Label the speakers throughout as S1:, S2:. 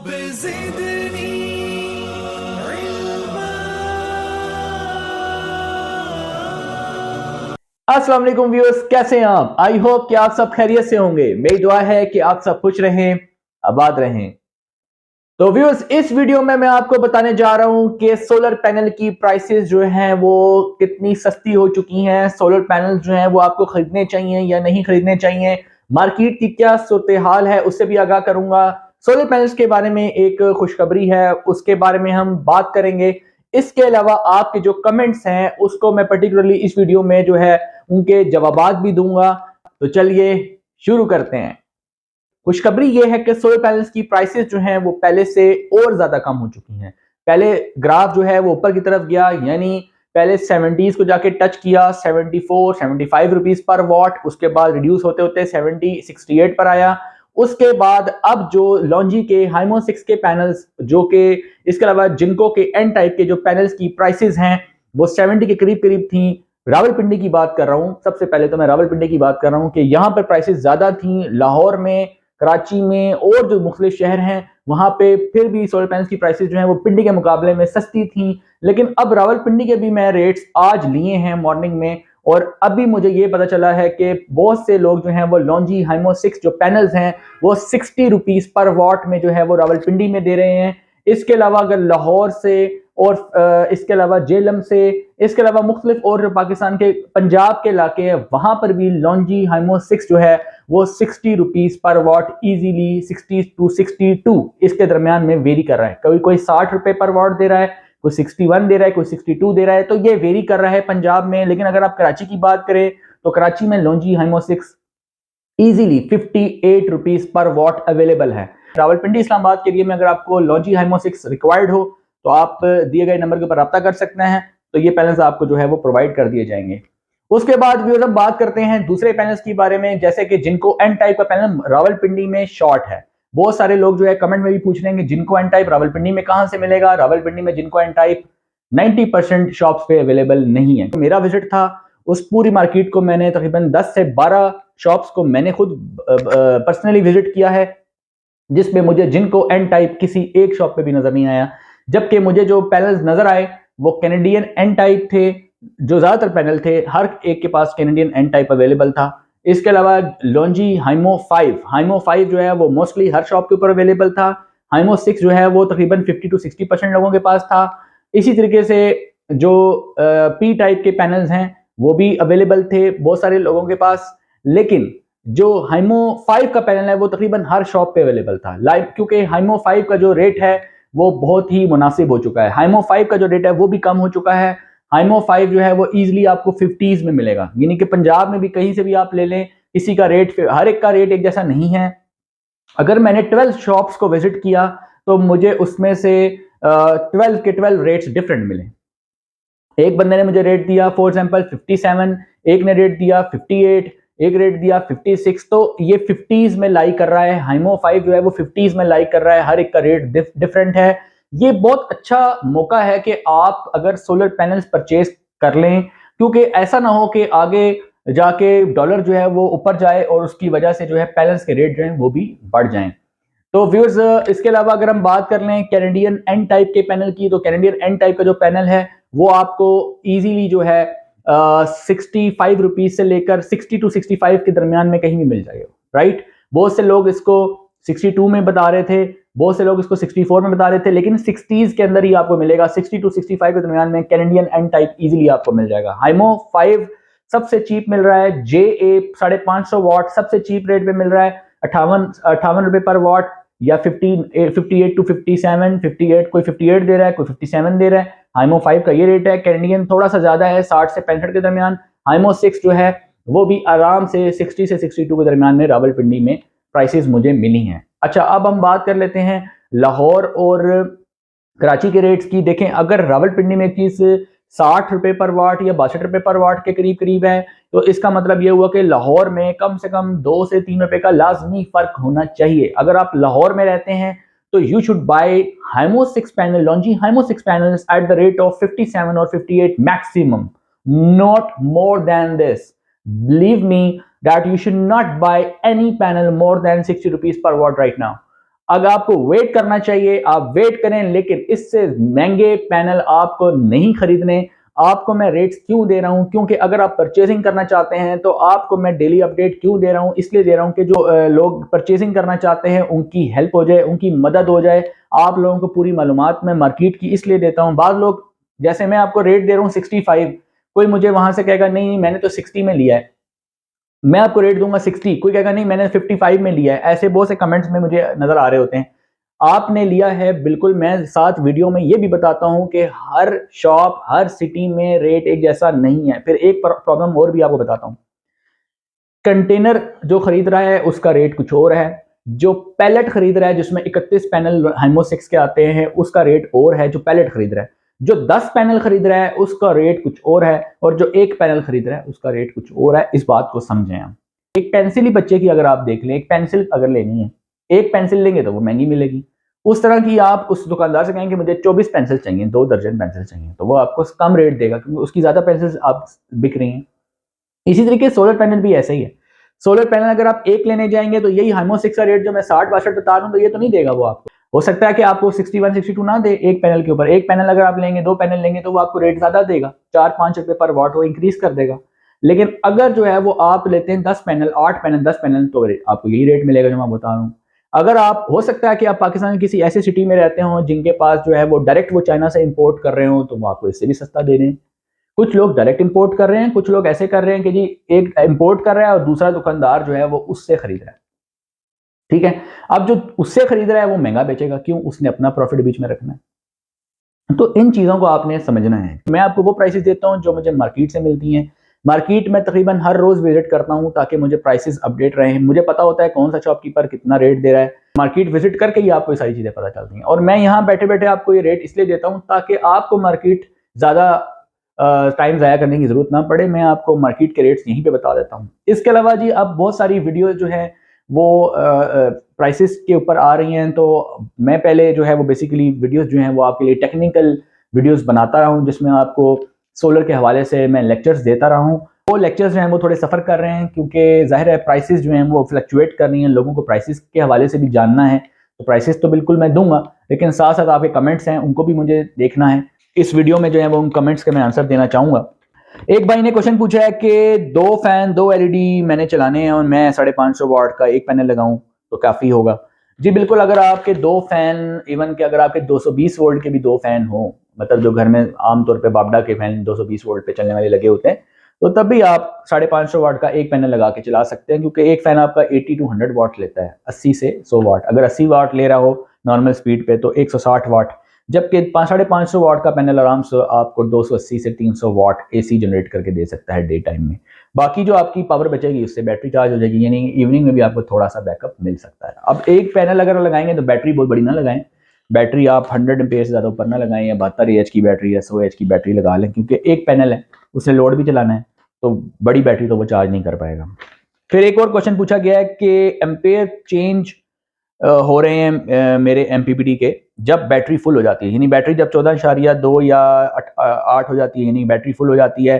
S1: ज़िदनी
S2: अस्सलाम वालेकुम व्यूअर्स, कैसे हैं आप? आई होप कि आप सब खैरियत से होंगे। मेरी दुआ है कि आप सब खुश रहें, आबाद रहें। तो व्यूअर्स, इस वीडियो में मैं आपको बताने जा रहा हूं कि सोलर पैनल की प्राइसेस जो हैं वो कितनी सस्ती हो चुकी हैं। सोलर पैनल जो हैं वो आपको खरीदने चाहिए या नहीं खरीदने चाहिए, मार्केट की क्या सूरत हाल है उससे भी आगाह करूंगा। सोलर पैनल्स के बारे में एक खुशखबरी है, उसके बारे में हम बात करेंगे। इसके अलावा आपके जो कमेंट्स हैं उसको मैं पर्टिकुलरली इस वीडियो में जो है उनके जवाबात भी दूंगा। तो चलिए शुरू करते हैं। खुशखबरी ये है कि सोलर पैनल्स की प्राइसेस जो हैं वो पहले से और ज्यादा कम हो चुकी हैं। पहले ग्राफ जो है वो ऊपर की तरफ गया, यानी पहले 70s को जाके टच किया, 74 75 रुपीज पर वॉट। उसके बाद रिड्यूस होते होते 70 68 पर आया। उसके बाद अब जो लॉन्जी के हाइमो 6 के पैनल्स, जो कि इसके अलावा जिनको के एन टाइप के जो पैनल्स की प्राइसेस हैं वो 70 के करीब करीब थी। रावलपिंडी की बात कर रहा हूं, सबसे पहले तो मैं रावलपिंडी की बात कर रहा हूं कि यहां पर प्राइसेस ज्यादा थी। लाहौर में, कराची में और जो मुख्तलिफ शहर हैं वहां पे फिर भी सोलर पैनल्स की प्राइसेस जो हैं वो पिंडी के मुकाबले में सस्ती थी। लेकिन अब रावलपिंडी के भी मैं रेट्स आज लिए हैं मॉर्निंग में, और अभी मुझे ये पता चला है कि बहुत से लोग जो हैं वो लॉन्जी हाइमो 6 जो पैनल्स हैं वो 60 रुपीज पर वॉट में जो है वो रावलपिंडी में दे रहे हैं। इसके अलावा अगर लाहौर से और इसके अलावा जेलम से, इसके अलावा मुख्तलिफ और जो पाकिस्तान के पंजाब के इलाके हैं वहां पर भी लॉन्जी हाइमो 6 जो है वो 60 रुपीज पर वॉट इजीली 60 टू 62 इसके दरमियान में वेरी कर रहा है। कभी कोई 60 रुपए पर वॉट दे रहा है, कोई 61 दे रहा है, कोई 62 दे रहा है। तो ये वेरी कर रहा है पंजाब में। लेकिन अगर आप कराची की बात करें तो कराची में लॉन्जी हाइमो 6 इजीली 58 रुपीज पर वॉट अवेलेबल है। रावलपिंडी इस्लामाबाद के लिए में अगर आपको लॉन्जी हाइमो 6 रिक्वायर्ड हो तो आप दिए गए नंबर के ऊपर रब्ता कर सकते हैं, तो ये पैनल्स आपको जो है वो प्रोवाइड कर दिए जाएंगे। उसके बाद भी जब बात करते हैं दूसरे पैनल्स के बारे में, जैसे कि जिनको एन टाइप का पैनल रावलपिंडी में शॉर्ट है। बहुत सारे लोग जो है कमेंट में भी पूछ रहे हैं जिनको एन टाइप रावलपिंडी में कहां से मिलेगा। रावलपिंडी में जिनको एन टाइप 90% शॉप्स पे अवेलेबल नहीं है। तो मेरा विजिट था, उस पूरी मार्केट को मैंने तकरीबन 10 से 12 शॉप्स को मैंने खुद पर्सनली विजिट किया है, जिसमें मुझे जिनको एन टाइप किसी एक शॉप पे भी नजर नहीं आया। जबकि मुझे जो पैनल्स नजर आए वो कैनेडियन एन टाइप थे। जो ज्यादातर पैनल थे हर एक के पास कैनेडियन एन टाइप अवेलेबल था। इसके अलावा लॉन्जी हाइमो 5 जो है वो मोस्टली हर शॉप के ऊपर अवेलेबल था। हाइमो 6 जो है वो तकरीबन 50 टू 60% लोगों के पास था। इसी तरीके से जो पी टाइप के पैनल्स हैं वो भी अवेलेबल थे बहुत सारे लोगों के पास। लेकिन जो हाइमो 5 का पैनल है वो तकरीबन हर शॉप पे अवेलेबल था लाइव, क्योंकि हाइमो 5 का जो रेट है वो बहुत ही मुनासिब हो चुका है। हाइमो 5 का जो रेट है वो भी कम हो चुका है। हाइमो 5 जो है वो इजीली आपको 50s में मिलेगा, यानी कि पंजाब में भी कहीं से भी आप ले लें, किसी का रेट, हर एक का रेट एक जैसा नहीं है। अगर मैंने 12 शॉप्स को विजिट किया तो मुझे उसमें से 12 के 12 रेट्स डिफरेंट मिले। एक बंदे ने मुझे रेट दिया फॉर एग्जांपल 57, एक ने रेट दिया 58, एक रेट दिया 56। तो ये 50s में लाई कर रहा है। हाइमो 5 जो है वो 50s में लाई कर रहा है। हर एक का रेट डिफरेंट है। ये बहुत अच्छा मौका है कि आप अगर सोलर पैनल्स परचेज कर लें, क्योंकि ऐसा ना हो कि आगे जाके डॉलर जो है वो ऊपर जाए और उसकी वजह से जो है पैनल्स के रेट जो है वो भी बढ़ जाएं। तो व्यूअर्स, इसके अलावा अगर हम बात कर लें कैनेडियन एन टाइप के पैनल की, तो कैनेडियन एन टाइप का जो पैनल है वो आपको इजीली जो है 65 रुपीज से लेकर 60 टू 65 के दरमियान में कहीं भी मिल जाएगा। राइट, बहुत से लोग इसको 62 में बता रहे थे, बहुत से लोग इसको 64 में बता रहे थे, लेकिन 60s के अंदर ही आपको मिलेगा। 60 टू 65 के दरमियान में कैनेडियन एन टाइप इजीली आपको मिल जाएगा। हाइमो 5 सबसे चीप मिल रहा है। जे ए 550 वॉट सबसे चीप रेट पे मिल रहा है, 58 रुपए पर वॉट, या 58 टू 57, 58 कोई 58 दे रहा है, कोई 57 दे रहा है। हाइमो 5 का ये रेट है। कैनेडियन थोड़ा सा ज्यादा है, 60 से 65 के दरमियान। हाइमो 6 जो है वो भी आराम से 60 से 62 के दरमियान में रावलपिंडी में प्राइसेस मुझे मिली हैं। अच्छा, अब हम बात कर लेते हैं लाहौर और कराची के रेट्स की। देखें, अगर रावलपिंडी में चीज 60 रुपए पर वाट या 62 रुपए पर वाट के करीब करीब है, तो इसका मतलब यह हुआ कि लाहौर में कम से कम 2 से 3 रुपए का लाजमी फर्क होना चाहिए। अगर आप लाहौर में रहते हैं तो you should buy Himo 6 panel, Longi Himo 6 panels at the rate of 57 और 58 maximum, not more than this. Believe me that you should not buy any panel more than 60 rupees per watt right now. अगर आपको wait करना चाहिए आप wait करें, लेकिन इससे महंगे पैनल आपको नहीं खरीदने। आपको मैं रेट्स क्यों दे रहा हूं, क्योंकि अगर आप परचेजिंग करना चाहते हैं तो आपको मैं डेली अपडेट क्यों दे रहा हूं, इसलिए दे रहा हूं कि जो लोग परचेजिंग करना चाहते हैं उनकी हेल्प हो जाए, उनकी मदद हो जाए। आप लोगों को पूरी मालूमात मैं मार्केट की इसलिए देता हूं। बाद लोग, जैसे मैं आपको रेट दे रहा हूं 65, कोई मुझे वहां से कहेगा नहीं मैंने तो 60 में लिया है, मैं आपको रेट दूंगा 60, कोई कहेगा नहीं मैंने 55 में लिया है। ऐसे बहुत से कमेंट्स में मुझे नजर आ रहे होते हैं। आपने लिया है बिल्कुल, मैं साथ वीडियो में ये भी बताता हूं कि हर शॉप हर सिटी में रेट एक जैसा नहीं है। फिर एक प्रॉब्लम और भी आपको बताता हूं, कंटेनर जो खरीद रहा है उसका रेट कुछ और है, जो पैलेट खरीद रहा है जिसमें 31 पैनल हाइमो 6 के आते हैं उसका रेट और है, जो पैलेट खरीद रहा है। जो 10 पैनल खरीद रहा है उसका रेट कुछ और है, और जो एक पैनल खरीद रहा है उसका रेट कुछ और है। इस बात को समझें आप। एक पेंसिल ही बच्चे की अगर आप देख लें, एक पेंसिल अगर लेनी है, एक पेंसिल लेंगे तो वो महंगी मिलेगी। उस तरह की आप उस दुकानदार से कहेंगे मुझे 24 पेंसिल चाहिए, 2 दर्जन पेंसिल चाहिए, तो वो आपको कम रेट देगा क्योंकि उसकी ज्यादा पेंसिल आप बिक रही हैं। इसी तरीके सोलर पैनल भी ऐसा ही है। सोलर पैनल अगर आप एक लेने जाएंगे तो यही हाइमो 6 का रेट जो मैं 60-62 बता रहा हूं तो ये तो नहीं देगा वो आपको। हो सकता है कि आपको 61-62 ना दे एक पैनल के ऊपर। एक पैनल अगर आप लेंगे, 2 पैनल लेंगे तो वो आपको रेट ज्यादा देगा, 4-5 रुपए पर वाट वो इंक्रीज कर देगा। लेकिन अगर जो है वो आप लेते हैं 10 पैनल, 8 पैनल, 10 पैनल, तो आपको यही रेट मिलेगा जो मैं बता रहा हूँ। अगर आप, हो सकता है कि आप पाकिस्तान की किसी ऐसे सिटी में रहते हो जिनके पास जो है वो डायरेक्ट वो चाइना से इंपोर्ट कर रहे हो, तो वो आपको इससे भी सस्ता दे दें। कुछ लोग डायरेक्ट इंपोर्ट कर रहे हैं, कुछ लोग ऐसे कर रहे हैं कि जी एक इंपोर्ट कर रहा है और दूसरा दुकानदार जो है वो उससे खरीद रहा है। ठीक है, अब जो उससे खरीद रहा है वो महंगा बेचेगा, क्यों? उसने अपना प्रॉफिट बीच में रखना है। तो इन चीजों को आपने समझना है। मैं आपको वो प्राइसेस देता हूं जो मुझे मार्केट से मिलती हैं। मार्केट में तकरीबन हर रोज विजिट करता हूं ताकि मुझे प्राइसेस अपडेट रहे। मुझे पता होता है कौन सा शॉपकीपर कितना रेट दे रहा है। मार्केट विजिट करके ही आपको ये सारी चीजें पता चलती हैं, और मैं यहाँ बैठे बैठे आपको ये रेट इसलिए देता हूँ ताकि आपको मार्केट ज्यादा टाइम ज़ाया करने की ज़रूरत ना पड़े। मैं आपको मार्केट के रेट्स यहीं पे बता देता हूँ। इसके अलावा जी अब बहुत सारी वीडियोज़ जो हैं वो प्राइसेस के ऊपर आ रही हैं, तो मैं पहले जो है वो बेसिकली वीडियोज़ जो हैं वो आपके लिए टेक्निकल वीडियोज़ बनाता रहा हूँ, जिसमें आपको सोलर के हवाले से मैं लेक्चर्स देता रहा हूँ। वो लेक्चर्स जो हैं वो थोड़े सफ़र कर रहे हैं क्योंकि ज़ाहिर है प्राइसेस जो हैं वो फ्लक्चुएट कर रही हैं, लोगों को प्राइसेस के हवाले से भी जानना है। तो प्राइसेस तो बिल्कुल मैं दूंगा, लेकिन साथ साथ आपके कमेंट्स हैं उनको भी मुझे देखना है। इस वीडियो में जो है वो उन कमेंट्स के मैं आंसर देना चाहूंगा। एक भाई ने क्वेश्चन पूछा है कि 2 एलईडी मैंने चलाने हैं और मैं 550 वाट का एक पैनल लगाऊं तो काफी होगा? जी बिल्कुल, अगर आपके 2 फैन, इवन कि अगर आपके 220 वोल्ट के भी 2 फैन हो, मतलब जो घर में आमतौर पे बाबडा के फैन 220 वोल्ट पे चलने वाले लगे होते हैं, तो तब भी आप 550 वाट का एक पैनल लगा के चला सकते हैं, क्योंकि एक फैन आपका 80 to 100 वाट लेता है, 80 से 100 वाट। अगर 80 वाट ले रहा हो नॉर्मल स्पीड पे तो 160 वाट, जबकि 550 वाट का पैनल आराम से आपको 280 से 300 वाट एसी जनरेट करके दे सकता है डे टाइम में। बाकी जो आपकी पावर बचेगी उससे बैटरी चार्ज हो जाएगी, यानी इवनिंग में भी आपको थोड़ा सा बैकअप मिल सकता है। अब एक पैनल अगर लगाएंगे तो बैटरी बहुत बड़ी ना लगाएं, बैटरी आप 100 एम्पेयर से ज़्यादा ऊपर ना लगाएं, या 72 एच की बैटरी या 100 एच की बैटरी लगा लें, क्योंकि एक पैनल है उसे लोड भी चलाना है, तो बड़ी बैटरी तो वो चार्ज नहीं कर पाएगा। फिर एक और क्वेश्चन पूछा गया है कि एम्पेयर चेंज हो रहे हैं मेरे एमपीपीटी के जब बैटरी फुल हो जाती है, यानी बैटरी जब 14.2 या 8 हो जाती है, यानी बैटरी फुल हो जाती है,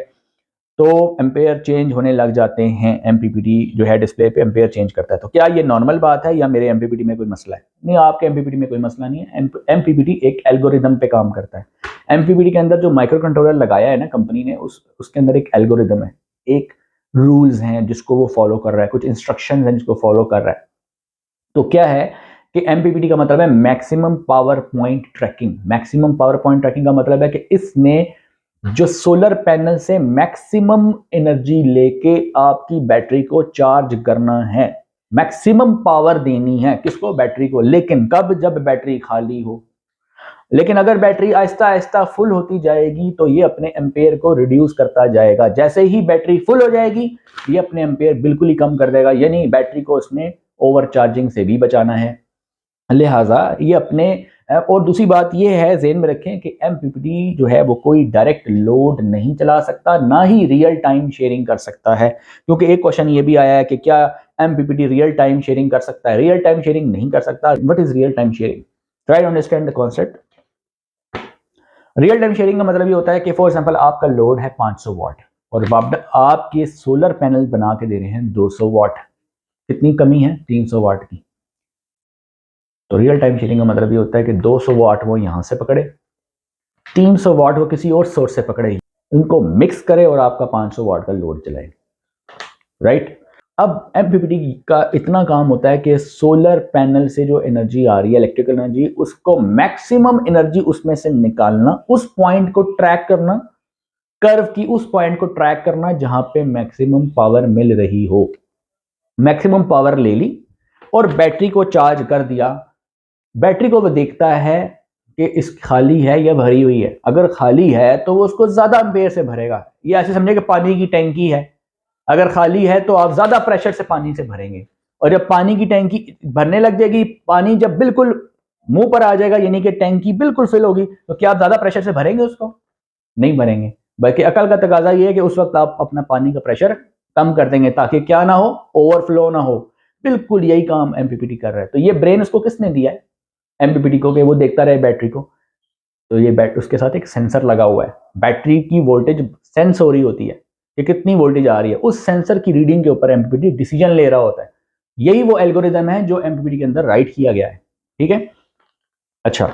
S2: तो एम्पेयर चेंज होने लग जाते हैं। एमपीपीटी जो है डिस्प्ले पे एम्पेयर चेंज करता है, तो क्या ये नॉर्मल बात है या मेरे एमपीपीटी में कोई मसला है? नहीं, आपके एमपीपीटी में कोई मसला नहीं है। एमपीपीटी एक एल्गोरिदम पे काम करता है। एमपीपीटी के अंदर जो माइक्रो कंट्रोलर लगाया है ना कंपनी ने, उसके अंदर एक एल्गोरिदम है, एक रूल्स हैं जिसको वो फॉलो कर रहा है, कुछ इंस्ट्रक्शंस हैं जिसको फॉलो कर रहा है। तो क्या है कि एमपीपीटी का मतलब है maximum power point tracking. Maximum power point tracking का मतलब है कि इसने जो सोलर पैनल से मैक्सिमम एनर्जी लेके आपकी बैटरी को चार्ज करना है, मैक्सिमम पावर देनी है किसको? बैटरी को। लेकिन कब? जब बैटरी खाली हो। लेकिन अगर बैटरी आहिस्ता आहिस्ता फुल होती जाएगी तो ये अपने एम्पेयर को रिड्यूस करता जाएगा। जैसे ही बैटरी फुल हो जाएगी ये अपने एम्पेयर बिल्कुल ही कम कर देगा, यानी बैटरी को उसने ओवर चार्जिंग से भी बचाना है। लिहाजा ये अपने, और दूसरी बात ये है ज़हन में रखें कि एमपीपीटी जो है वो कोई डायरेक्ट लोड नहीं चला सकता, ना ही रियल टाइम शेयरिंग कर सकता है। क्योंकि एक क्वेश्चन ये भी आया है कि क्या एमपीपीटी रियल टाइम शेयरिंग कर सकता है? रियल टाइम शेयरिंग नहीं कर सकता। What is real time sharing? Try to understand the concept. Real time sharing का मतलब ये होता है कि फॉर एग्जांपल आपका लोड है 500 वाट और आपके सोलर पैनल बना के दे रहे हैं 200 वाट। कितनी कमी है? 300 वाट की। तो रियल टाइम शीटिंग का मतलब ये होता है कि 200 वाट वो यहाँ से पकड़े, 300 वाट वो किसी और सोर्स से पकड़े, उनको मिक्स करे और आपका 500 वाट का लोड चलाए, राइट। अब एमपीपीटी का इतना काम होता है कि सोलर पैनल से जो एनर्जी आ रही है, इलेक्ट्रिकल एनर्जी, उसको मैक्सिमम एनर्जी उसमें से निकालना, उस पॉइंट को ट्रैक करना, कर्व की उस पॉइंट को ट्रैक करना जहां पे मैक्सिमम पावर मिल रही हो। मैक्सिमम पावर ले ली और बैटरी को चार्ज कर दिया। बैटरी को वो देखता है कि इस खाली है या भरी हुई है। अगर खाली है तो वो उसको ज्यादा एम्पेयर से भरेगा। ये ऐसे समझे कि पानी की टैंकी है, अगर खाली है तो आप ज्यादा प्रेशर से पानी से भरेंगे, और जब पानी की टैंकी भरने लग जाएगी, पानी जब बिल्कुल मुंह पर आ जाएगा, यानी कि टैंकी बिल्कुल फिल होगी, तो क्या आप ज्यादा प्रेशर से भरेंगे उसको? नहीं भरेंगे। बल्कि अकल का तकाजा ये है कि उस वक्त आप अपना पानी का प्रेशर कम कर देंगे ताकि क्या ना हो, ओवरफ्लो ना हो। बिल्कुल यही काम एमपीपीटी कर रहा है। तो ये ब्रेन उसको किसने दिया है? एमपीपीटी को, कि वो देखता रहे बैटरी को। तो ये उसके साथ एक सेंसर लगा हुआ है, बैटरी की वोल्टेज सेंस हो रही होती है कि कितनी वोल्टेज आ रही है, उस सेंसर की रीडिंग के ऊपर एमपीपीटी डिसीजन ले रहा होता है। यही वो एल्गोरिदम है जो एमपीपीटी के अंदर राइट किया गया है, ठीक है। अच्छा,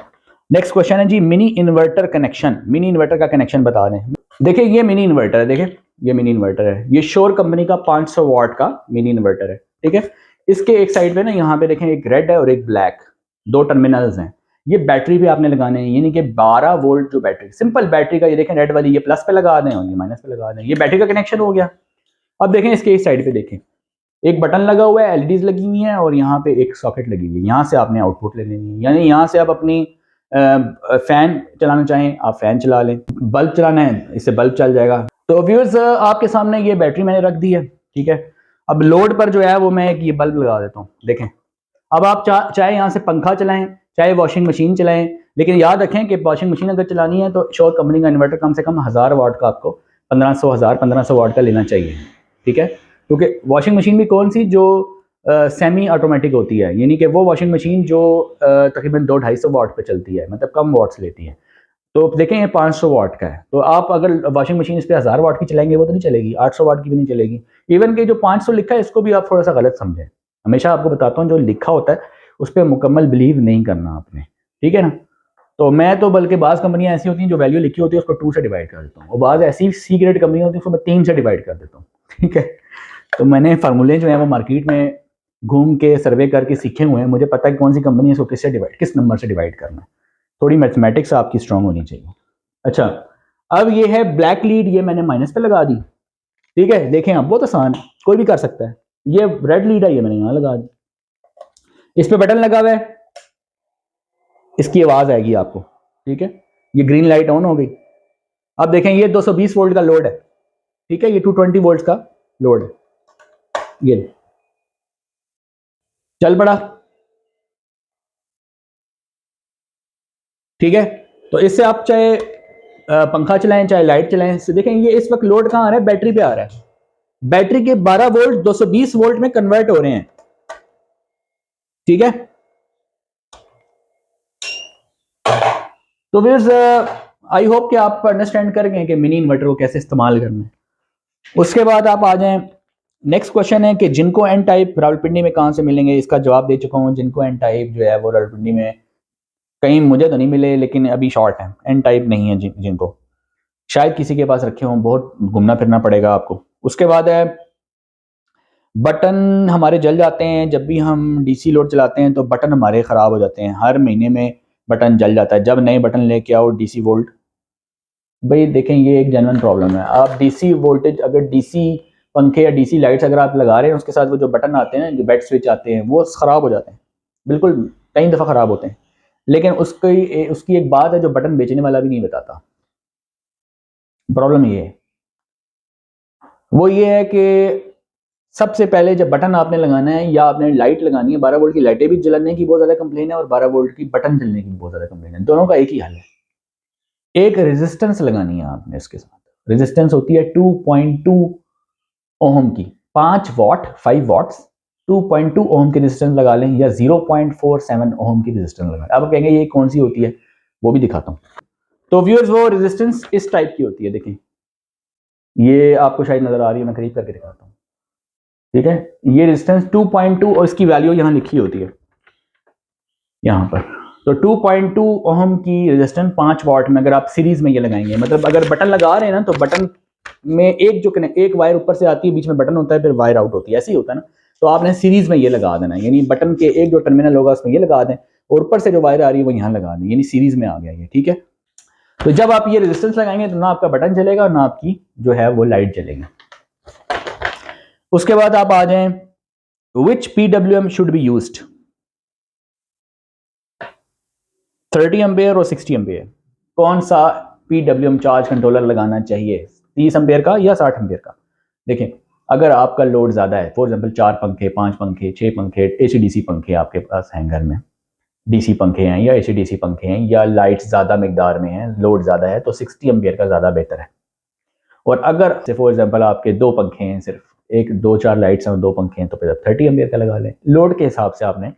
S2: नेक्स्ट क्वेश्चन है जी, mini inverter connection. Mini inverter का कनेक्शन बता दें। देखिए ये मिनी इन्वर्टर है, देखिए ये मिनी इन्वर्टर है, ये शोर कंपनी का 500 वाट का मिनी इन्वर्टर है, ठीक है। इसके एक साइड पे ना, यहाँ पे देखें, एक रेड है और एक ब्लैक, दो टर्मिनल्स हैं। ये बैटरी पे आपने लगाने हैं, यानी कि 12 वोल्ट जो बैटरी, सिंपल बैटरी का, ये देखें रेड वाली, ये प्लस पे लगा दें और ये माइनस पे लगा दें, ये बैटरी का कनेक्शन हो गया। अब देखें इसके इस साइड पे देखें, एक बटन लगा हुआ है, एलईडीज लगी हुई हैं और यहाँ पे एक सॉकेट लगी हुई है। यहाँ से आपने आउटपुट ले लेनी है, यानी यहाँ से आप अपनी फैन चलाना चाहें आप फैन चला लें, बल्ब चलाना है इससे बल्ब चल जाएगा। तो व्यूअर्स आपके सामने ये बैटरी मैंने रख दी है, ठीक है। अब लोड पर जो है वो मैं एक ये बल्ब लगा देता हूँ, देखें। अब आप चाहे यहाँ से पंखा चलाएं, चाहे वॉशिंग मशीन चलाएं, लेकिन याद रखें कि वॉशिंग मशीन अगर चलानी है तो श्योर कंपनी का इन्वर्टर कम से कम 1000 वाट का, आपको 1500 वाट का लेना चाहिए, ठीक है। क्योंकि वॉशिंग मशीन भी कौन सी, जो सेमी ऑटोमेटिक होती है, यानी कि वो वॉशिंग मशीन जो तकरीबन 200-250 वाट पे चलती है, मतलब कम वाट्स लेती है। तो देखें ये 500 वाट का है, तो आप अगर वॉशिंग मशीन इस पर 1000 वाट की चलाएंगे वो तो नहीं चलेगी, 800 वाट की भी नहीं चलेगी। इवन कि जो 500 लिखा है इसको भी आप थोड़ा सा गलत समझें। हमेशा आपको बताता हूँ जो लिखा होता है उस पर मुकम्मल बिलीव नहीं करना आपने, ठीक है ना। तो मैं तो बल्कि बाज़ कंपनियां ऐसी होती हैं जो वैल्यू लिखी होती है उसको 2 से डिवाइड कर देता हूँ, और बाज़ ऐसी सी ग्रेड कंपनियां होती है उसको मैं 3 से डिवाइड कर देता हूँ, ठीक है। तो मैंने फार्मूले जो है वो मार्केट में घूम के सर्वे करके सीखे हुए हैं, मुझे पता है कि कौन सी कंपनी है इसको किस नंबर से डिवाइड करना है। थोड़ी मैथमेटिक्स आपकी स्ट्रांग होनी चाहिए। अच्छा, अब ये है ब्लैक लीड, ये मैंने माइनस पे लगा दी, ठीक है। देखें अब बहुत आसान है, कोई भी कर सकता है। ये रेड लीड है, ये मैंने यहाँ लगा दी, इस पे बटन लगा हुआ है, इसकी आवाज आएगी आपको, ठीक है। ये ग्रीन लाइट ऑन हो गई। अब देखें ये 220 वोल्ट का लोड है, ठीक है, ये 220 वोल्ट का लोड है, ये चल पड़ा, ठीक है। तो इससे आप चाहे पंखा चलाएं चाहे लाइट चलाएं, इससे देखें ये इस वक्त लोड कहां आ रहा है, बैटरी पे आ रहा है। बैटरी के 12 वोल्ट 220 वोल्ट में कन्वर्ट हो रहे हैं, ठीक है। तो व्यूअर्स आई होप कि आप अंडरस्टैंड कर गए कि मिनी इन्वर्टर को कैसे इस्तेमाल करना है। उसके बाद आप आ जाएं, नेक्स्ट क्वेश्चन है कि जिनको एन टाइप रावलपिंडी में कहां से मिलेंगे। इसका जवाब दे चुका हूं, जिनको एन टाइप जो है वो रावलपिंडी में कहीं मुझे तो नहीं मिले, लेकिन अभी शॉर्ट है, एन टाइप नहीं है जिनको, शायद किसी के पास रखे हों, बहुत घूमना फिरना पड़ेगा आपको। उसके बाद है बटन हमारे जल जाते हैं जब भी हम डीसी लोड चलाते हैं, तो बटन हमारे ख़राब हो जाते हैं, हर महीने में बटन जल जाता है। जब नए बटन लेके आओ डीसी वोल्ट, भाई देखें ये एक जेन्युइन प्रॉब्लम है। आप डीसी वोल्टेज, अगर डीसी पंखे या डीसी लाइट्स अगर आप लगा रहे हैं, उसके साथ वो जो बटन आते हैं, जो बेड स्विच आते हैं, वो ख़राब हो जाते हैं, बिल्कुल कई दफ़ा ख़राब होते हैं। लेकिन उसकी एक बात है जो बटन बेचने वाला भी नहीं बताता। प्रॉब्लम ये है, वो ये है कि सबसे पहले जब बटन आपने लगाना है या आपने लाइट लगानी है, 12 वोल्ट की लाइटें भी जलने की बहुत ज़्यादा कंप्लेन है और 12 वोल्ट की बटन जलने की बहुत ज़्यादा कंप्लेन है। दोनों का एक ही हल है, एक रेजिस्टेंस लगानी है आपने इसके साथ। रेजिस्टेंस होती है 2.2 ओम की, 5 वाट 5 वाट्स 2.2 ओम की रेजिस्टेंस लगा लें, या 0.47 ओम की रेजिस्टेंस लगा लें। अब कहेंगे ये कौन सी होती है, वो भी दिखाता हूँ। तो व्यूअर्स वो रेजिस्टेंस इस टाइप की होती है, देखें ये आपको शायद नजर आ रही है, मैं करीब करके दिखाता हूँ, ठीक है। ये रेजिस्टेंस 2.2 और इसकी वैल्यू यहाँ लिखी होती है, यहाँ पर। तो 2.2 ओहम की रेजिस्टेंस 5 वाट में अगर आप सीरीज में ये लगाएंगे, मतलब अगर बटन लगा रहे हैं ना, तो बटन में एक वायर ऊपर से आती है, बीच में बटन होता है, फिर वायर आउट होती है, ऐसे ही होता है ना। तो आपने सीरीज में ये लगा देना है, यानी बटन के एक जो टर्मिनल होगा उसमें ये लगा दें, और ऊपर से जो वायर आ रही है वो यहाँ लगा दें, यानी सीरीज में आ गया ये, ठीक है। तो जब आप ये रेजिस्टेंस लगाएंगे तो ना आपका बटन चलेगा ना आपकी जो है वो लाइट जलेगी। उसके बाद आप आ जाएं, विच PWM should be used, 30 ampere और 60 एम्पेयर, कौन सा PWM चार्ज कंट्रोलर लगाना चाहिए, 30 एम्पेयर का या 60 एम्पेयर का। देखें, अगर आपका लोड ज़्यादा है, फॉर एग्जांपल 4 पंखे, 5 पंखे, 6 पंखे, AC/DC पंखे आपके पास हैं घर में, DC पंखे हैं या AC/DC पंखे हैं, या लाइट्स ज़्यादा मिकदार में है, लोड ज़्यादा है, तो 60 एम्पेयर का ज़्यादा बेहतर है। और अगर फॉर एग्जांपल आपके 2 पंखे हैं, सिर्फ एक 2-4 लाइट्स हैं और 2 पंखे हैं, तो फिर आप 30 एम्पेयर का लगा लें। लोड के हिसाब से आपने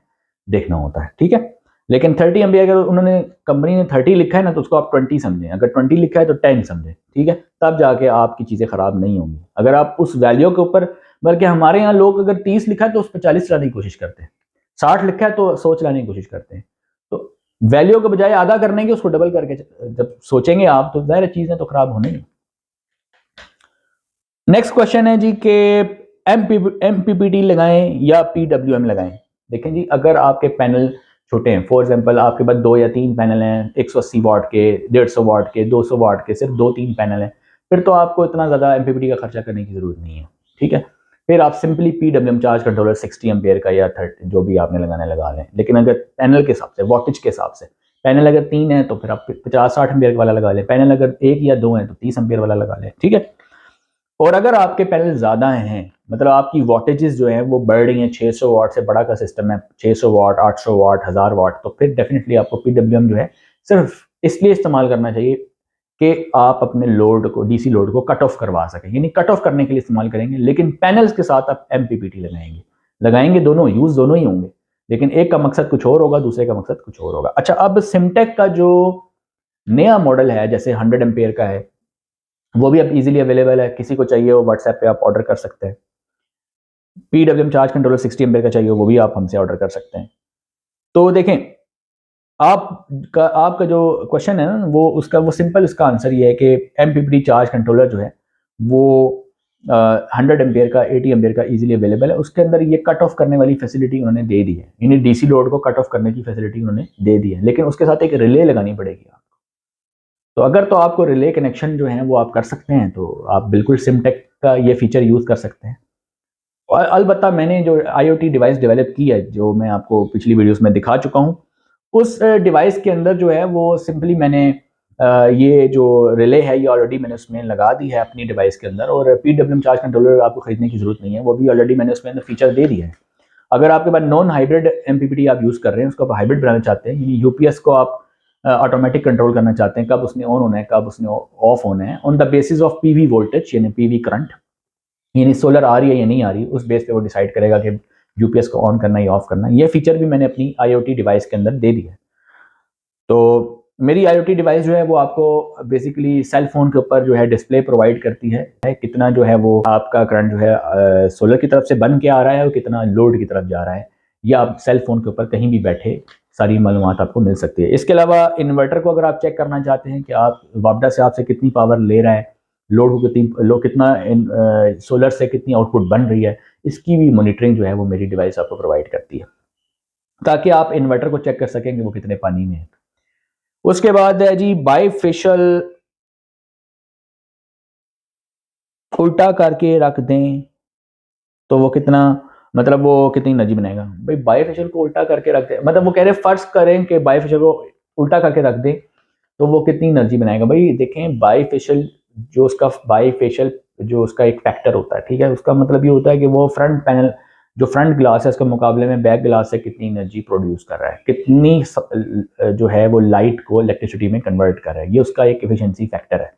S2: देखना होता है, ठीक है। लेकिन 30 एम्पेयर अगर उन्होंने कंपनी ने 30 लिखा है ना, तो उसको आप 20 समझें, अगर 20 लिखा है तो 10 समझें, ठीक है। तब जाके आपकी चीज़ें ख़राब नहीं होंगी अगर आप उस वैल्यू के ऊपर, बल्कि हमारे यहाँ लोग अगर 30 लिखा है तो उस पर 40 चलाने की कोशिश करते हैं, 60 लिखा है तो 100 चलाने की कोशिश करते हैं। तो वैल्यू के बजाय आधा करने की उसको डबल करके जब सोचेंगे आप, तो ज़ाहिर चीज़ें तो ख़राब होनी है। नेक्स्ट क्वेश्चन है जी कि MPPT लगाएं या PWM लगाएं। देखें जी, अगर आपके पैनल छोटे हैं, फॉर एग्जांपल आपके पास 2 या 3 पैनल हैं, 180 वाट के, 150 वाट के, 200 वाट के, सिर्फ 2-3 पैनल हैं, फिर तो आपको इतना ज़्यादा MPPT का खर्चा करने की ज़रूरत नहीं है, ठीक है। फिर आप simply PWM charge controller 60 ampere का या 30 जो भी आपने लगाना लगा लें। लेकिन अगर पैनल के हिसाब से, वोल्टेज के हिसाब से, पैनल अगर 3 है तो फिर आप 50-60 एम्पेयर वाला लगा लें, पैनल अगर 1 या 2 है तो 30 एम्पेयर वाला लगा लें, ठीक है। और अगर आपके पैनल ज़्यादा हैं, मतलब आपकी वाटेजेस जो हैं वो बढ़ रही हैं, 600 वाट से बड़ा का सिस्टम है, 600 वाट, 800 वाट, 1000 वाट, तो फिर डेफिनेटली आपको PWM जो है सिर्फ इसलिए इस्तेमाल करना चाहिए कि आप अपने लोड को, DC लोड को कट ऑफ करवा सकें, यानी कट ऑफ करने के लिए इस्तेमाल करेंगे। लेकिन पैनल्स के साथ आप MPPT लगाएंगे दोनों, यूज़ दोनों ही होंगे, लेकिन एक का मकसद कुछ और होगा, दूसरे का मकसद कुछ और होगा। अच्छा, अब सिमटेक का जो नया मॉडल है, जैसे 100 एम्पेयर का है, वो भी अब इजीली अवेलेबल है, किसी को चाहिए वो व्हाट्सएप पे आप ऑर्डर कर सकते हैं। PWM चार्ज कंट्रोलर 60 एम्पेयर का चाहिए, वो भी आप हमसे ऑर्डर कर सकते हैं। तो देखें, आपका जो क्वेश्चन है ना, वो सिंपल, इसका आंसर ये है कि MPPT चार्ज कंट्रोलर जो है वो 100 एम्पेयर का, 80 एम्पेयर का इजीली अवेलेबल है। उसके अंदर ये कट ऑफ करने वाली फैसिलिटी उन्होंने दे दी है, यानी DC लोड को कट ऑफ करने की फैसिलिटी उन्होंने दे दी है, लेकिन उसके साथ एक रिले लगानी पड़ेगी आपको। तो अगर तो आपको रिले कनेक्शन जो है वो आप कर सकते हैं, तो आप बिल्कुल सिमटेक का ये फीचर यूज़ कर सकते हैं। और अलबत्ता मैंने जो IoT डिवाइस डेवलप की है, जो मैं आपको पिछली वीडियोस में दिखा चुका हूँ, उस डिवाइस के अंदर जो है वो सिंपली मैंने ये जो रिले है ये ऑलरेडी मैंने उसमें लगा दी है अपनी डिवाइस के अंदर, और PWM चार्ज कंट्रोलर आपको खरीदने की ज़रूरत नहीं है, वो भी ऑलरेडी मैंने उसमें अंदर फीचर दे दिया है। अगर आपके पास नॉन हाइब्रिड MPPT आप यूज़ कर रहे हैं, उसको आप हाइब्रिड बनाना चाहते हैं, यानी UPS को आप ऑटोमेटिक कंट्रोल करना चाहते हैं, कब उसने ऑन होना है, कब उसने ऑफ होना है, on the basis of PV voltage, यानी PV करंट, यानी सोलर आ रही है या नहीं आ रही, उस बेस पे वो डिसाइड करेगा कि UPS को ऑन करना या ऑफ करना। ये फीचर भी मैंने अपनी IoT डिवाइस के अंदर दे दिया है। तो मेरी IoT डिवाइस जो है वो आपको बेसिकली सेल फोन के ऊपर जो है डिस्प्ले प्रोवाइड करती है, कितना जो है वो आपका करंट जो है सोलर की तरफ से बन के आ रहा है और कितना लोड की तरफ जा रहा है, या आप सेल फोन के ऊपर कहीं भी बैठे सारी मालूमात आपको मिल सकती है। इसके अलावा इन्वर्टर को अगर आप चेक करना चाहते हैं कि आप वापडा से आपसे कितनी पावर ले रहा है, लोड को कितना सोलर से कितनी आउटपुट बन रही है, इसकी भी मॉनिटरिंग जो है वो मेरी डिवाइस आपको प्रोवाइड करती है, ताकि आप इन्वर्टर को चेक कर सकें कि वो कितने पानी में है। उसके बाद है जी बाईफेशियल, उल्टा करके रख दें तो वो कितना, मतलब वो कितनी एनर्जी बनाएगा। भाई बाईफेशियल को उल्टा करके रख दें, मतलब वो कह रहे हैं फर्ज करें कि बाईफेशियल को उल्टा करके रख दें तो वो कितनी एनर्जी बनाएगा। भाई देखें, बाईफेशियल जो उसका एक फैक्टर होता है, ठीक है, उसका मतलब ये होता है कि वो फ्रंट पैनल, जो फ्रंट ग्लास है उसके मुकाबले में बैक ग्लास से कितनी एनर्जी प्रोड्यूस कर रहा है, कितनी जो है वो लाइट को इलेक्ट्रिसिटी में कन्वर्ट कर रहा है, ये उसका एक एफिशिएंसी फैक्टर है।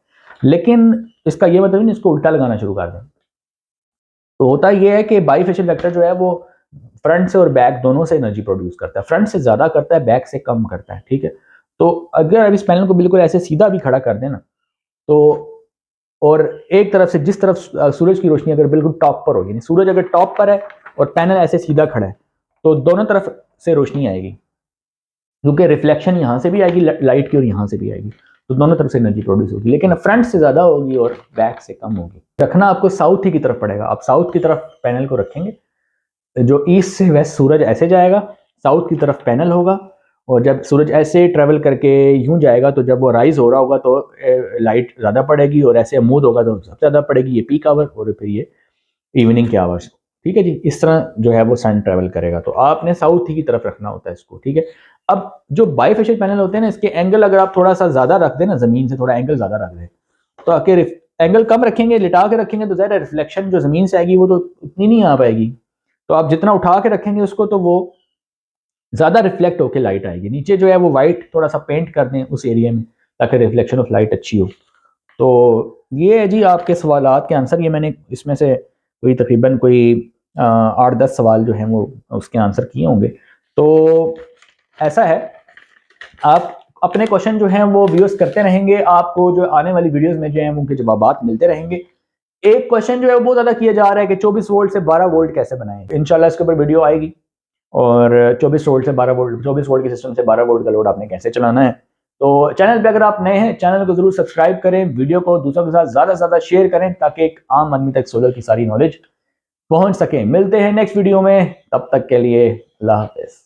S2: लेकिन इसका ये मतलब नहीं इसको उल्टा लगाना शुरू कर दें। तो होता ये है कि बाईफेशियल वेक्टर जो है वो फ्रंट से और बैक दोनों से एनर्जी प्रोड्यूस करता है, फ्रंट से ज़्यादा करता है, बैक से कम करता है, ठीक है। तो अगर अब इस पैनल को बिल्कुल ऐसे सीधा भी खड़ा कर दें ना, तो और एक तरफ से, जिस तरफ सूरज की रोशनी अगर बिल्कुल टॉप पर हो, यानी सूरज अगर टॉप पर है और पैनल ऐसे सीधा खड़ा है, तो दोनों तरफ से रोशनी आएगी। क्योंकि रिफ्लेक्शन यहाँ से भी आएगी लाइट की और यहाँ से भी आएगी, तो दोनों तरफ से एनर्जी प्रोड्यूस होगी, लेकिन फ्रंट से ज़्यादा होगी और बैक से कम होगी। रखना आपको साउथ ही की तरफ पड़ेगा। आप साउथ की तरफ पैनल को रखेंगे, जो ईस्ट से वेस्ट सूरज ऐसे जाएगा, साउथ की तरफ पैनल होगा, और जब सूरज ऐसे ट्रेवल करके यूं जाएगा तो जब वो राइज हो रहा होगा तो लाइट ज़्यादा पड़ेगी, और ऐसे मूव होगा तो सबसे ज़्यादा पड़ेगी, ये पीक आवर और फिर ये इवनिंग के आवर्स। ठीक है जी, इस तरह जो है वो सन ट्रेवल करेगा, तो आपने साउथ ही की तरफ रखना होता है इसको। ठीक है, अब जो बाईफेशियल पैनल होते हैं ना, इसके एंगल अगर आप थोड़ा सा ज़्यादा रख दें ना, ज़मीन से थोड़ा एंगल ज़्यादा रख दें, तो आके एंगल कम रखेंगे, लिटा के रखेंगे, तो ज़्यादा रिफ्लेक्शन जो ज़मीन से आएगी वो तो इतनी नहीं आ पाएगी। तो आप जितना उठा के रखेंगे उसको, तो वो ज़्यादा रिफ्लेक्ट होकर लाइट आएगी। नीचे जो है वो वाइट थोड़ा सा पेंट कर दें उस एरिया में, ताकि रिफ्लेक्शन ऑफ लाइट अच्छी हो। तो ये है जी आपके सवालात के आंसर। ये मैंने इसमें से कोई तकरीबन कोई 8-10 सवाल जो हैं वो उसके आंसर किए होंगे। तो ऐसा है, आप अपने क्वेश्चन जो हैं वो व्यूज करते रहेंगे, आपको जो आने वाली वीडियोस में जो हैं उनके जवाब मिलते रहेंगे। एक क्वेश्चन जो है वो बहुत ज़्यादा किया जा रहा है कि 24 वोल्ट से 12 वोल्ट कैसे बनाएं। इंशाल्लाह इसके ऊपर वीडियो आएगी, और 24 वोल्ट से 12 वोल्ट, 24 वोल्ट के सिस्टम से 12 वोल्ट का लोड आपने कैसे चलाना है। तो चैनल पे अगर आप नए हैं, चैनल को जरूर सब्सक्राइब करें, वीडियो को दूसरों के साथ ज़्यादा से ज़्यादा शेयर करें, ताकि एक आम आदमी तक सोलर की सारी नॉलेज पहुंच सके। मिलते हैं नेक्स्ट वीडियो में, तब तक के लिए अल्लाह हाफिज़।